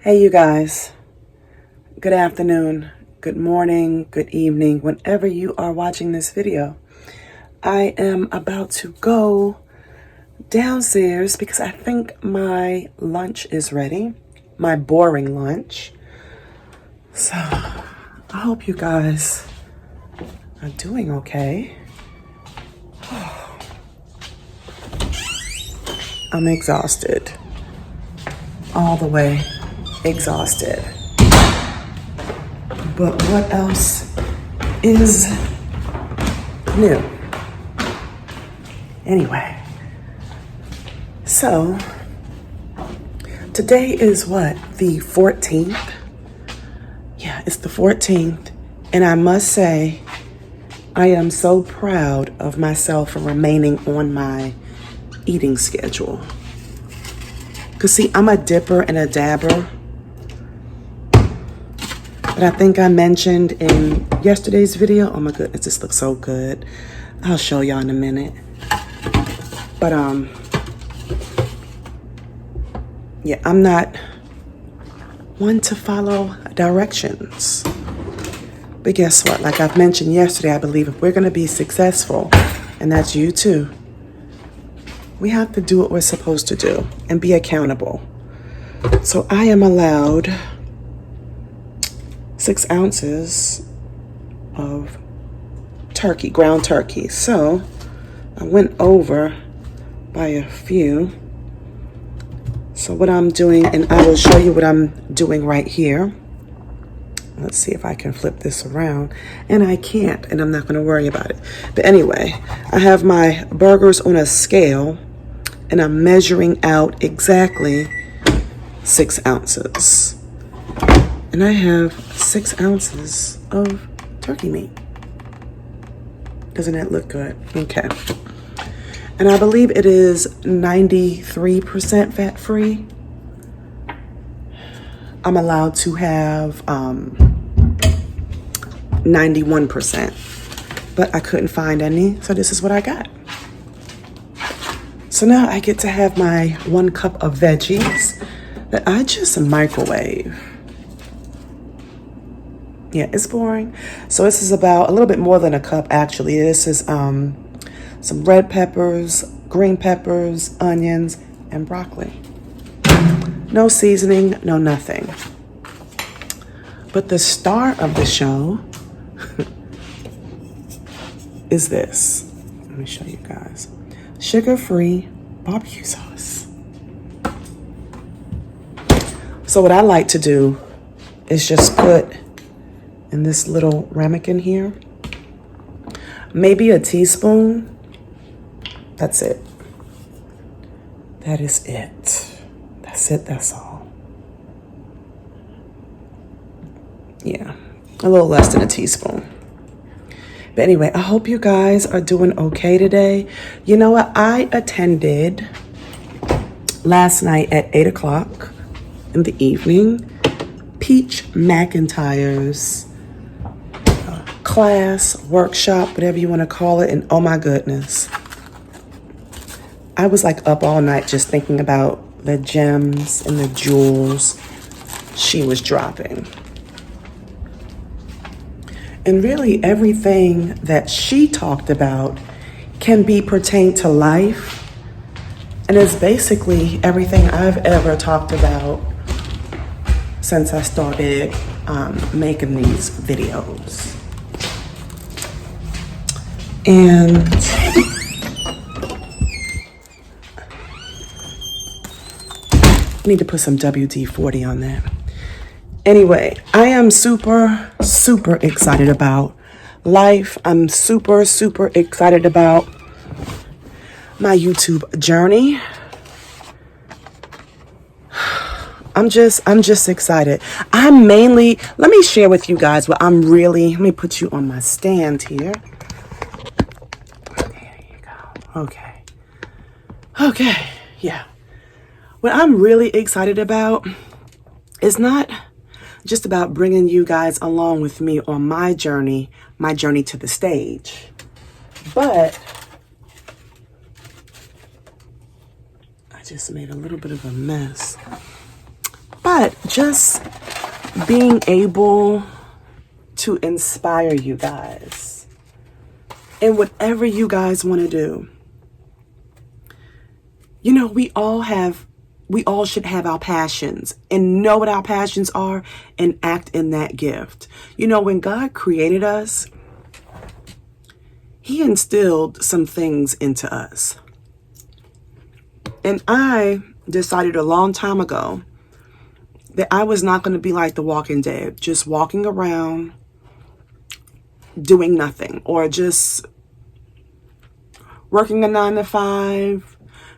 Hey, you guys. Good afternoon, good morning, good evening, whenever you are watching this video. I am about to go downstairs because I think my lunch is ready, my boring lunch. So I hope you guys are doing okay. I'm exhausted, all the way exhausted. But what else is new? Anyway, so today is what? The 14th? Yeah, it's the 14th. And I must say, I am so proud of myself for remaining on my eating schedule. Because see, I'm a dipper and a dabber. But I think I mentioned in yesterday's video, oh my goodness, this looks so good. I'll show y'all in a minute. But yeah, I'm not one to follow directions. But guess what? Like I've mentioned yesterday, I believe if we're going to be successful, and that's you too, we have to do what we're supposed to do and be accountable. So I am allowed 6 ounces of turkey, ground turkey. So I went over by a few. So what I'm doing, and I will show you what I'm doing right here. Let's see if I can flip this around. And I can't, and I'm not going to worry about it. But anyway, I have my burgers on a scale, and I'm measuring out exactly 6 ounces. And I have 6 ounces of turkey meat. Doesn't that look good? Okay. And I believe it is 93% fat-free. I'm allowed to have 91%. But I couldn't find any, so this is what I got. So now I get to have my 1 cup of veggies that I just microwave. Yeah, it's boring. So this is about a little bit more than a cup, actually. This is some red peppers, green peppers, onions, and broccoli. No seasoning, no nothing. But the star of the show is this. Let me show you guys. Sugar-free barbecue sauce. So what I like to do is just put in this little ramekin here, maybe a teaspoon. That's it. That is it. That's it. That's all. Yeah, a little less than a teaspoon. But anyway, I hope you guys are doing okay today. You know what? I attended last night at 8 o'clock in the evening, McIntyre's class, workshop, whatever you want to call it. And oh my goodness, I was like up all night just thinking about the gems and the jewels she was dropping. And really everything that she talked about can be pertained to life. And it's basically everything I've ever talked about since I started making these videos. And I need to put some WD-40 on that. Anyway, I am super, super excited about life. I'm super, super excited about my YouTube journey. I'm just excited. I'm mainly, let me share with you guys what I'm really, let me put you on my stand here. There you go. Okay. Okay, yeah. What I'm really excited about is not just about bringing you guys along with me on my journey to the stage, but I just made a little bit of a mess. But but just being able to inspire you guys in whatever you guys want to do. You know, we all should have our passions and know what our passions are and act in that gift. You know, when God created us, He instilled some things into us. And I decided a long time ago that I was not going to be like the Walking Dead, just walking around doing nothing, or just working a 9-to-5,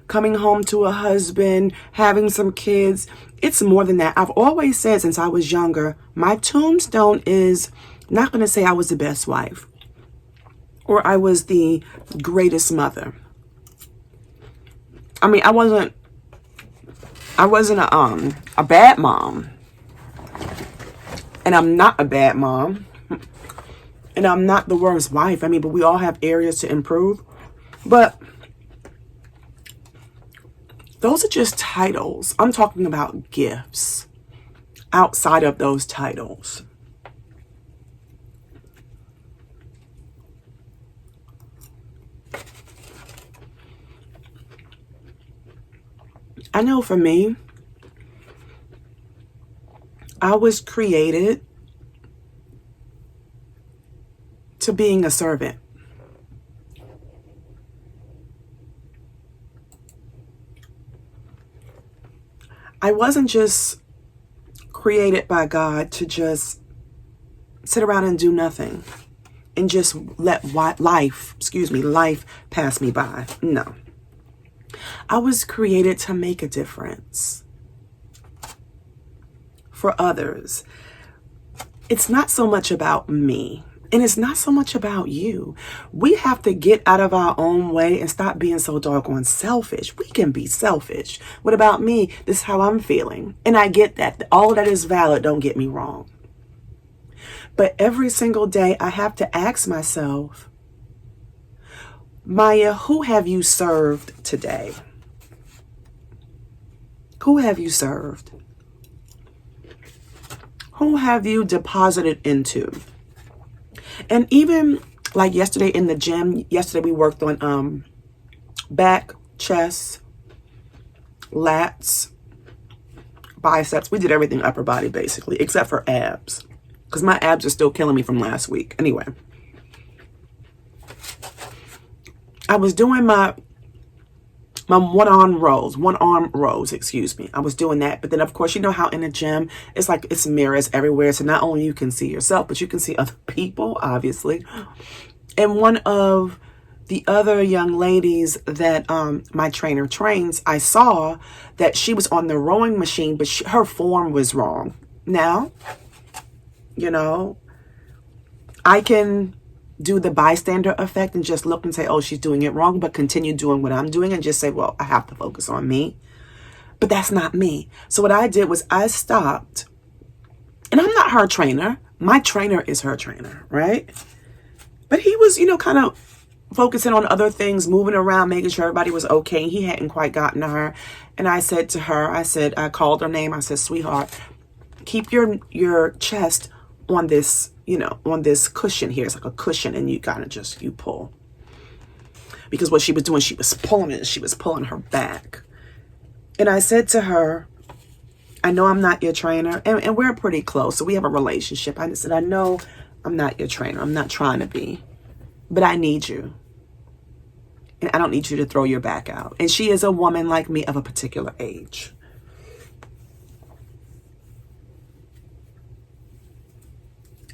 coming home to a husband, having some kids. It's more than that. I've always said since I was younger, my tombstone is not going to say I was the best wife or I was the greatest mother. I mean, I wasn't a bad mom. And I'm not a bad mom. And I'm not the worst wife. I mean, but we all have areas to improve. But those are just titles. I'm talking about gifts outside of those titles. I know for me, I was created to being a servant. I wasn't just created by God to just sit around and do nothing and just let life pass me by. No. I was created to make a difference for others. It's not so much about me, and it's not so much about you. We have to get out of our own way and stop being so doggone selfish. We can be selfish. What about me? This is how I'm feeling. And I get that. All of that is valid. Don't get me wrong. But every single day I have to ask myself, Mayya, who have you served today? Who have you served? Who have you deposited into? And even like yesterday in the gym, we worked on back, chest, lats, biceps. We did everything upper body basically, except for abs. Because my abs are still killing me from last week. Anyway. I was doing my one-arm rows, excuse me. I was doing that. But then, of course, you know how in the gym, it's like it's mirrors everywhere. So not only you can see yourself, but you can see other people, obviously. And one of the other young ladies that my trainer trains, I saw that she was on the rowing machine, but her form was wrong. Now, you know, I can do the bystander effect and just look and say, oh, she's doing it wrong, but continue doing what I'm doing and just say, well, I have to focus on me. But that's not me. So what I did was I stopped, and I'm not her trainer. My trainer is her trainer, right? But he was, you know, kind of focusing on other things, moving around, making sure everybody was okay. He hadn't quite gotten to her. And I said to her, I called her name. I said, sweetheart, keep your chest on this, you know, on this cushion here. It's like a cushion, and you kind of just, you pull. Because what she was doing, she was pulling it. She was pulling her back. And I said to her, I know I'm not your trainer. And we're pretty close, so we have a relationship. I said, I know I'm not your trainer. I'm not trying to be. But I need you. And I don't need you to throw your back out. And she is a woman like me of a particular age.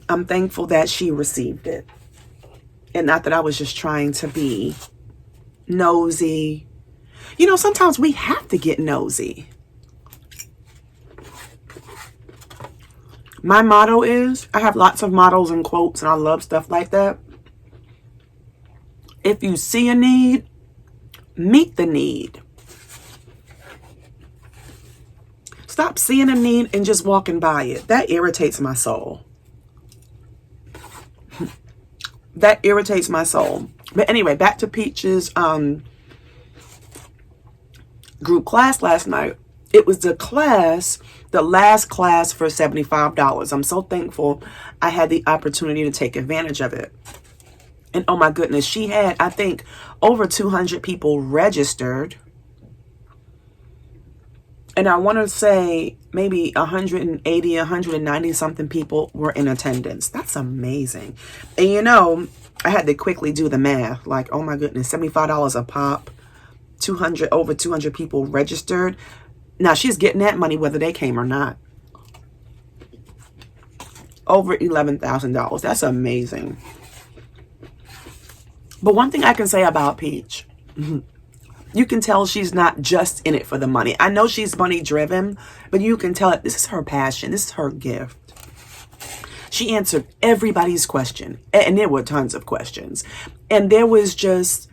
I'm thankful that she received it. And not that I was just trying to be nosy. You know, sometimes we have to get nosy. My motto is, I have lots of mottos and quotes, and I love stuff like that. If you see a need, meet the need. Stop seeing a need and just walking by it. That irritates my soul. That irritates my soul. But anyway, back to Peach's group class last night. It was the class, the last class for $75. I'm so thankful I had the opportunity to take advantage of it. And oh my goodness, she had, I think, over 200 people registered. And I want to say maybe 180, 190 something people were in attendance. That's amazing. And you know, I had to quickly do the math. Like, oh my goodness, $75 a pop, over 200 people registered. Now she's getting that money whether they came or not. Over $11,000. That's amazing. But one thing I can say about Peach, you can tell she's not just in it for the money. I know she's money driven, but you can tell that this is her passion. This is her gift. She answered everybody's question, and there were tons of questions. And there was just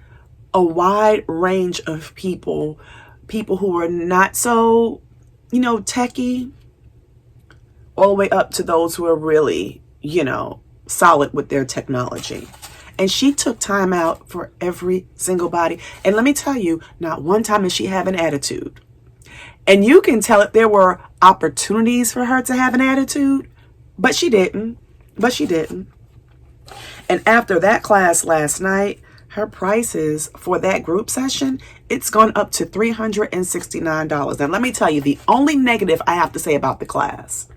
a wide range of people who were not so, you know, techie, all the way up to those who are really, you know, solid with their technology. And she took time out for every single body. And let me tell you, not one time did she have an attitude. And you can tell it there were opportunities for her to have an attitude, but she didn't. And after that class last night, her prices for that group session, it's gone up to $369. Now, let me tell you, the only negative I have to say about the class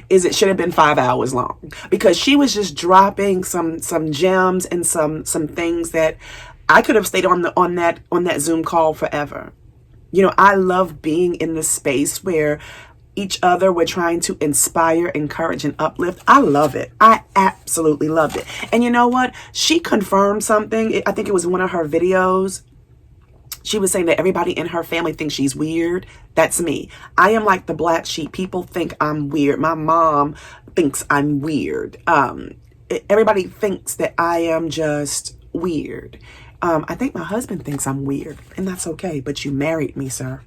is it should have been 5 hours long, because she was just dropping some gems and some things that I could have stayed on that Zoom call forever. You know, I love being in the space where each other we're trying to inspire, encourage, and uplift. I love it. I absolutely loved it. And you know what? She confirmed something. I think it was one of her videos. She was saying that everybody in her family thinks she's weird. That's me. I am like the black sheep. People think I'm weird. My mom thinks I'm weird. Everybody thinks that I am just weird. I think my husband thinks I'm weird, and that's okay. But you married me, sir.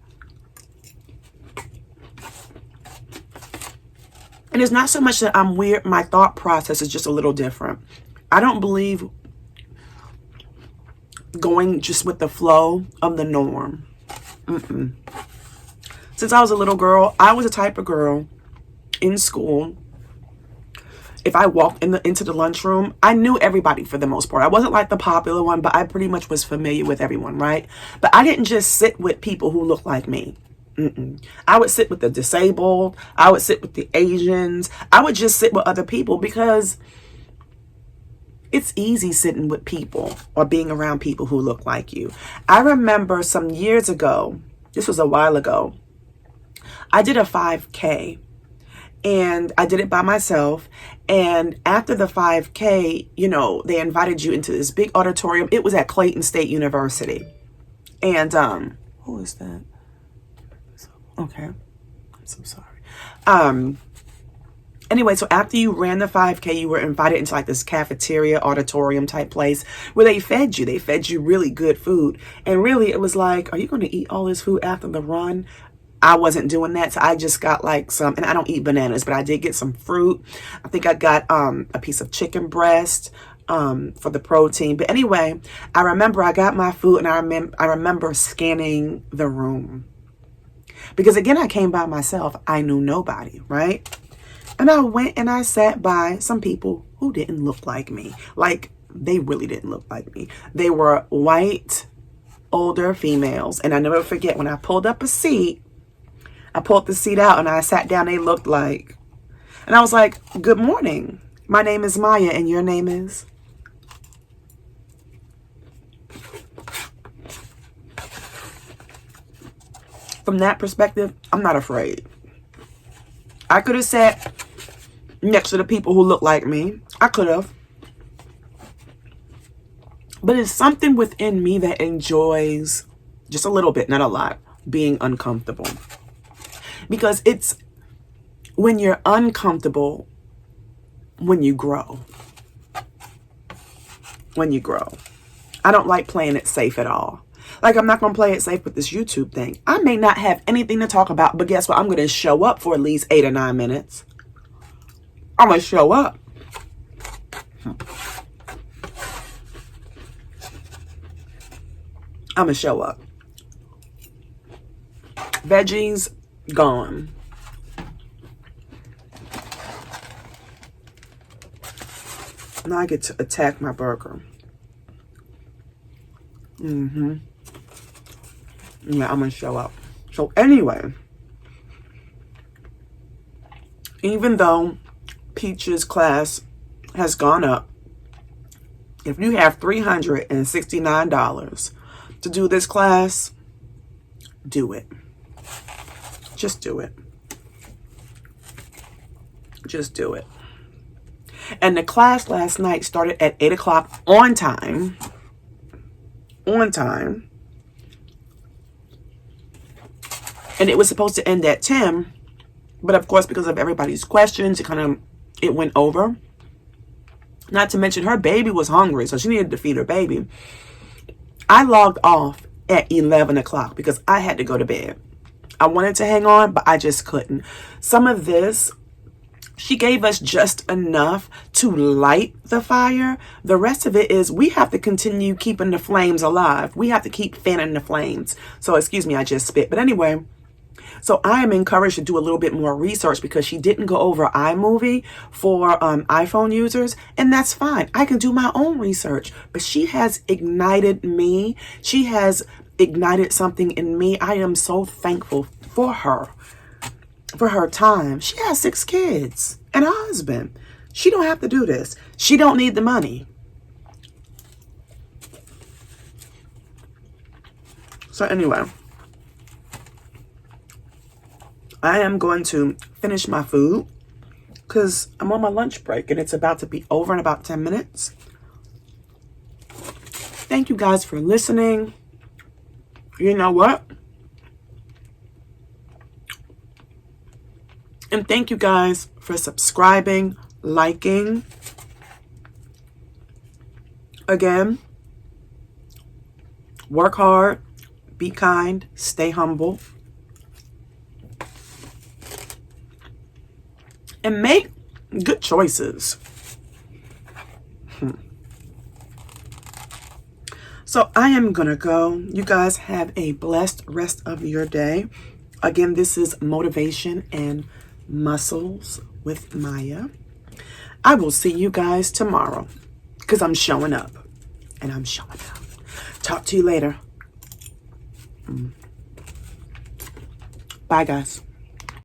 And it's not so much that I'm weird. My thought process is just a little different. I don't believe going just with the flow of the norm. Since I was a little girl, I was a type of girl in school. If I walked into the lunchroom, I knew everybody for the most part. I wasn't like the popular one, but I pretty much was familiar with everyone, right? But I didn't just sit with people who looked like me. I would sit with the disabled. I would sit with the Asians. I would just sit with other people because it's easy sitting with people or being around people who look like you. I remember some years ago, this was a while ago, I did a 5K and I did it by myself. And after the 5K, you know, they invited you into this big auditorium. It was at Clayton State University. And, who is that? Okay. I'm so sorry. Anyway, so after you ran the 5K, you were invited into like this cafeteria auditorium type place where they fed you. They fed you really good food. And really it was like, are you going to eat all this food after the run? I wasn't doing that. So I just got like some, and I don't eat bananas, but I did get some fruit. I think I got a piece of chicken breast for the protein. But anyway, I remember I got my food and I remember scanning the room. Because again, I came by myself. I knew nobody, right? And I went and I sat by some people who didn't look like me. Like, they really didn't look like me. They were white, older females. And I never forget when I pulled up a seat, I pulled the seat out and I sat down. They looked like, and I was like, good morning. My name is Mayya and your name is? From that perspective, I'm not afraid. I could have sat next to the people who look like me. I could have. But it's something within me that enjoys, just a little bit, not a lot, being uncomfortable. Because it's when you're uncomfortable, when you grow. When you grow. I don't like playing it safe at all. Like, I'm not going to play it safe with this YouTube thing. I may not have anything to talk about, but guess what? I'm going to show up for at least 8 or 9 minutes. I'm going to show up. I'm going to show up. Veggies, gone. Now I get to attack my burger. Yeah, I'm gonna show up. So anyway, even though Peach's class has gone up, if you have $369 to do this class, do it. Just do it. Just do it. And the class last night started at 8 o'clock on time. On time. And it was supposed to end at 10. But of course, because of everybody's questions, it went over. Not to mention her baby was hungry, so she needed to feed her baby. I logged off at 11 o'clock because I had to go to bed. I wanted to hang on, but I just couldn't. Some of this, she gave us just enough to light the fire. The rest of it is we have to continue keeping the flames alive. We have to keep fanning the flames. So excuse me, I just spit. But anyway, so I am encouraged to do a little bit more research because she didn't go over iMovie for iPhone users, and that's fine. I can do my own research, but she has ignited me. She has ignited something in me. I am so thankful for her time. She has 6 kids and a husband. She don't have to do this. She don't need the money. So anyway, I am going to finish my food because I'm on my lunch break and it's about to be over in about 10 minutes. Thank you guys for listening. You know what? And thank you guys for subscribing, liking. Again, work hard, be kind, stay humble, and make good choices. So I am going to go. You guys have a blessed rest of your day. Again, this is Motivation and Muscles with Mayya. I will see you guys tomorrow because I'm showing up and I'm showing out. Talk to you later. Bye, guys.